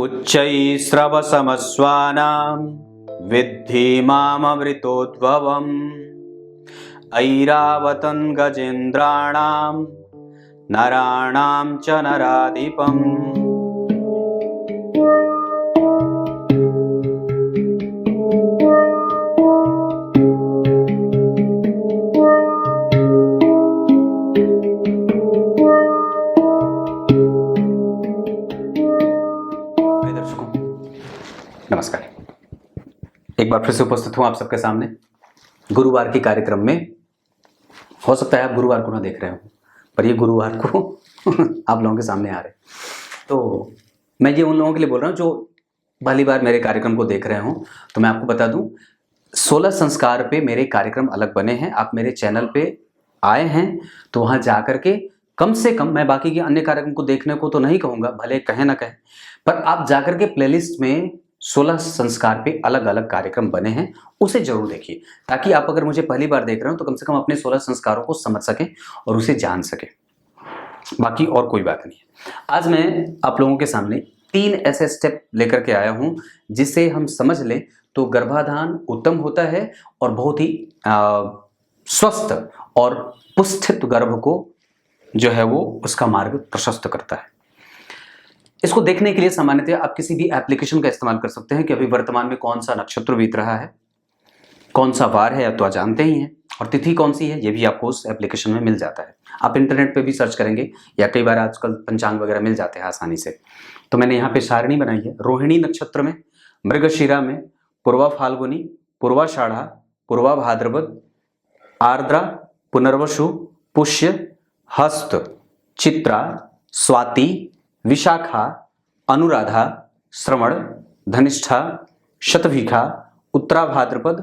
उच्चैस्रवसमस्वानां विद्धि माममृतोद्भवम् ऐरावतं गजेन्द्राणां नराणां च नराधिपम्। दर्शकों नमस्कार, एक बार फिर से उपस्थित हूं आप सबके सामने गुरुवार के कार्यक्रम में। हो सकता है आप गुरुवार को ना देख रहे हो, पर ये गुरुवार को आप लोगों के सामने आ रहे। तो मैं ये उन लोगों के लिए बोल रहा हूँ जो पहली बार मेरे कार्यक्रम को देख रहे हो। तो मैं आपको बता दूं, 16 संस्कार पे मेरे कार्यक्रम अलग बने हैं। आप मेरे चैनल पे आए हैं तो वहां जाकर के कम से कम, मैं बाकी के अन्य कार्यक्रम को देखने को तो नहीं कहूंगा, भले कहें ना कहें, पर आप जाकर के प्लेलिस्ट में 16 संस्कार पे अलग अलग कार्यक्रम बने हैं, उसे जरूर देखिए, ताकि आप अगर मुझे पहली बार देख रहे हो तो कम से कम अपने 16 संस्कारों को समझ सकें और उसे जान सकें। बाकी और कोई बात नहीं है। आज मैं आप लोगों के सामने 3 ऐसे स्टेप लेकर के आया हूं जिसे हम समझ लें तो गर्भाधान उत्तम होता है और बहुत ही स्वस्थ और पुष्टित गर्भ को जो है वो उसका मार्ग प्रशस्त करता है। इसको देखने के लिए सामान्यतः आप किसी भी एप्लीकेशन का इस्तेमाल कर सकते हैं कि अभी वर्तमान में कौन सा नक्षत्र बीत रहा है, कौन सा वार है, तो आप जानते ही हैं, और तिथि कौन सी है ये भी आपको उस एप्लीकेशन में मिल जाता है। आप इंटरनेट पे भी सर्च करेंगे या कई बार आजकल पंचांग वगैरह मिल जाते हैं आसानी से। तो मैंने यहाँ पे सारणी बनाई है। रोहिणी नक्षत्र में, मृगशिरा में, पूर्वा फाल्गुनी, पूर्वाषाढ़ा, पूर्वा भाद्रपद, आर्द्रा, पुनर्वसु, पुष्य, हस्त, चित्रा, स्वाति, विशाखा, अनुराधा, श्रवण, धनिष्ठा, शतभिखा, उत्तरा भाद्रपद,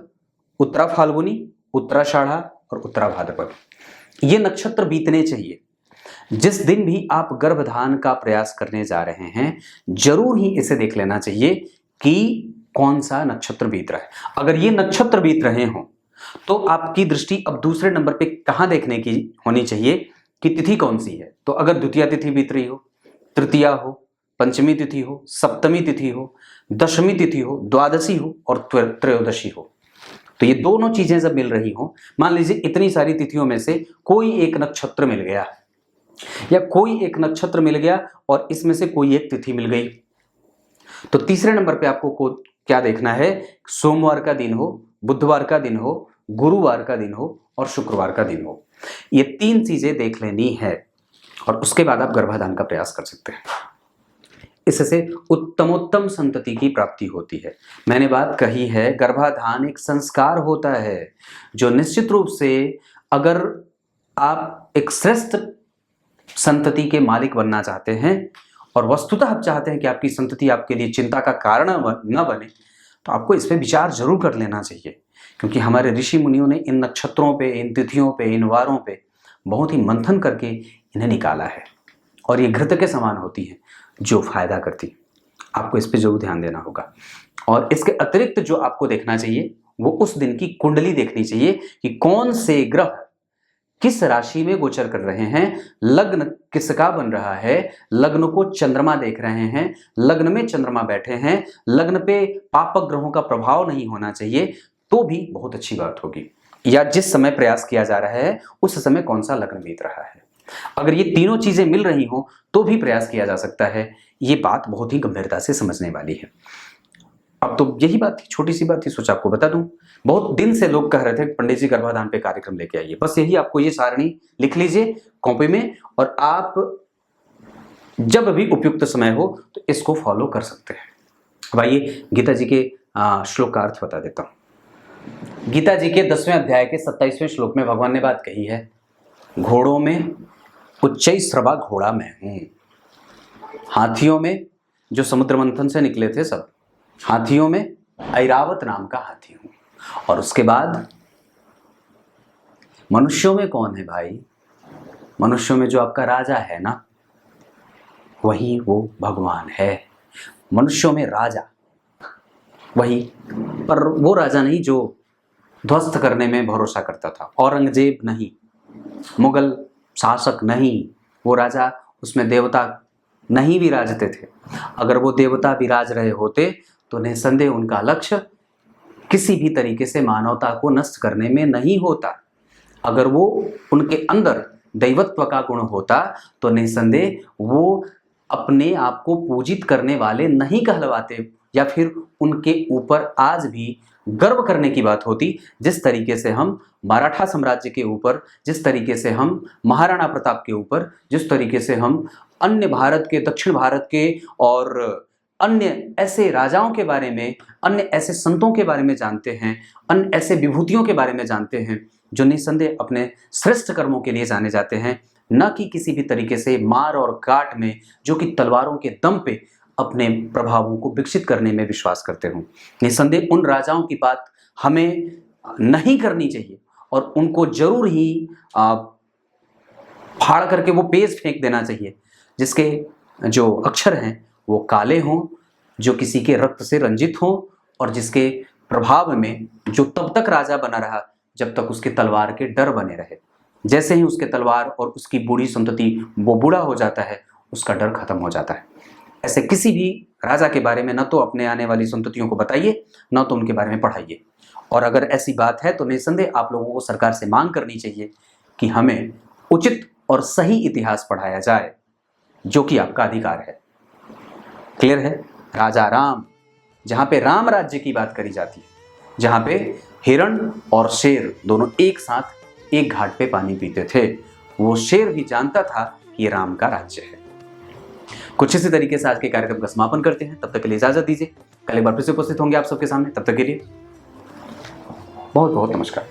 उत्तरा फाल्गुनी, उत्तराषाढ़ा और उत्तरा भाद्रपद, ये नक्षत्र बीतने चाहिए। जिस दिन भी आप गर्भधान का प्रयास करने जा रहे हैं, जरूर ही इसे देख लेना चाहिए कि कौन सा नक्षत्र बीत रहा है। अगर ये नक्षत्र बीत रहे हो तो आपकी दृष्टि अब दूसरे नंबर पे कहां देखने की होनी चाहिए कि तिथि कौन सी है। तो अगर द्वितीया तिथि बीत रही हो, तृतीया हो, पंचमी तिथि हो, सप्तमी तिथि हो, दशमी तिथि हो, द्वादशी हो और त्रयोदशी हो, तो ये दोनों चीजें जब मिल रही हो, मान लीजिए इतनी सारी तिथियों में से कोई एक नक्षत्र मिल गया या कोई एक नक्षत्र मिल गया और इसमें से कोई एक तिथि मिल गई, तो तीसरे नंबर पे आपको क्या देखना है? सोमवार का दिन हो, बुधवार का दिन हो, गुरुवार का दिन हो और शुक्रवार का दिन हो। ये 3 चीजें देख लेनी है और उसके बाद आप गर्भाधान का प्रयास कर सकते हैं। इससे उत्तमोत्तम संतति की प्राप्ति होती है। मैंने बात कही है, गर्भाधान एक संस्कार होता है जो निश्चित रूप से, अगर आप एक श्रेष्ठ संतति के मालिक बनना चाहते हैं और वस्तुतः आप चाहते हैं कि आपकी संतति आपके लिए चिंता का कारण न बने, तो आपको इस पर विचार जरूर कर लेना चाहिए, क्योंकि हमारे ऋषि मुनियों ने इन नक्षत्रों पे, इन तिथियों पे, इन वारों पे बहुत ही मंथन करके इन्हें निकाला है और ये घृत के समान होती हैं जो फायदा करती। आपको इस पे जरूर ध्यान देना होगा। और इसके अतिरिक्त जो आपको देखना चाहिए वो उस दिन की कुंडली देखनी चाहिए कि कौन से ग्रह किस राशि में गोचर कर रहे हैं, लग्न किसका बन रहा है, लग्न को चंद्रमा देख रहे हैं, लग्न में चंद्रमा बैठे हैं, लग्न पे पापक ग्रहों का प्रभाव नहीं होना चाहिए, तो भी बहुत अच्छी बात होगी। या जिस समय प्रयास किया जा रहा है उस समय कौन सा लग्न बीत रहा है। अगर ये तीनों चीजें मिल रही हो तो भी प्रयास किया जा सकता है। ये बात बहुत ही गंभीरता से समझने वाली है। अब तो यही बात थी, छोटी सी बात थी, सोचा आपको बता दूं। बहुत दिन से लोग कह रहे थे पंडित जी गर्भाधान पे कार्यक्रम लेके आइए। बस यही, आपको ये सारणी लिख लीजिए कॉपी में और आप जब भी उपयुक्त समय हो तो इसको फॉलो कर सकते हैं। अब आइए गीता जी के श्लोक का अर्थ बता देता हूं। गीता जी के 10वें अध्याय के 27वें श्लोक में भगवान ने बात कही है, घोड़ों में उच्चैःस्रवा घोड़ा मैं हूं। हाथियों में, जो समुद्र मंथन से निकले थे सब, हाथियों में ऐरावत नाम का हाथी हूं। और उसके बाद मनुष्यों में कौन है भाई? मनुष्यों में जो आपका राजा है ना, वही वो भगवान है। मनुष्यों में राजा वही, पर वो राजा नहीं जो ध्वस्त करने में भरोसा करता था, औरंगजेब नहीं, मुगल शासक नहीं, वो राजा, उसमें देवता नहीं विराजते थे। अगर वो देवता विराज रहे होते तो निसंदेह उनका लक्ष्य किसी भी तरीके से मानवता को नष्ट करने में नहीं होता। अगर वो उनके अंदर दैवत्व का गुण होता तो निसंदेह वो अपने आप को पूजित करने वाले नहीं कहलवाते, या फिर उनके ऊपर आज भी गर्व करने की बात होती। जिस तरीके से हम मराठा साम्राज्य के ऊपर, जिस तरीके से हम महाराणा प्रताप के ऊपर, जिस तरीके से हम अन्य भारत के, दक्षिण भारत के और अन्य ऐसे राजाओं के बारे में, अन्य ऐसे संतों के बारे में जानते हैं, अन्य ऐसे विभूतियों के बारे में जानते हैं जो निसंदेह अपने श्रेष्ठ कर्मों के लिए जाने जाते हैं, न कि किसी भी तरीके से मार और काट में, जो कि तलवारों के दम पे अपने प्रभावों को विकसित करने में विश्वास करते हों। निसंदेह उन राजाओं की बात हमें नहीं करनी चाहिए और उनको जरूर ही फाड़ करके वो पेज फेंक देना चाहिए जिसके जो अक्षर हैं वो काले हों, जो किसी के रक्त से रंजित हों और जिसके प्रभाव में जो तब तक राजा बना रहा जब तक उसके तलवार के डर बने रहे। जैसे ही उसके तलवार और उसकी बूढ़ी संतति वो बूढ़ा हो जाता है, उसका डर खत्म हो जाता है। ऐसे किसी भी राजा के बारे में न तो अपने आने वाली संततियों को बताइए, न तो उनके बारे में पढ़ाइए। और अगर ऐसी बात है तो निसंदेह आप लोगों को सरकार से मांग करनी चाहिए कि हमें उचित और सही इतिहास पढ़ाया जाए, जो कि आपका अधिकार है। क्लियर है? राजा राम, जहाँ पे राम राज्य की बात करी जाती है, जहाँ पे हिरण और शेर दोनों एक साथ एक घाट पे पानी पीते थे, वो शेर भी जानता था कि ये राम का राज्य है। कुछ इसी तरीके से आज के कार्यक्रम का समापन करते हैं। तब तक के लिए इजाजत दीजिए। कल एक बार फिर से उपस्थित होंगे आप सबके सामने। तब तक के लिए बहुत बहुत नमस्कार।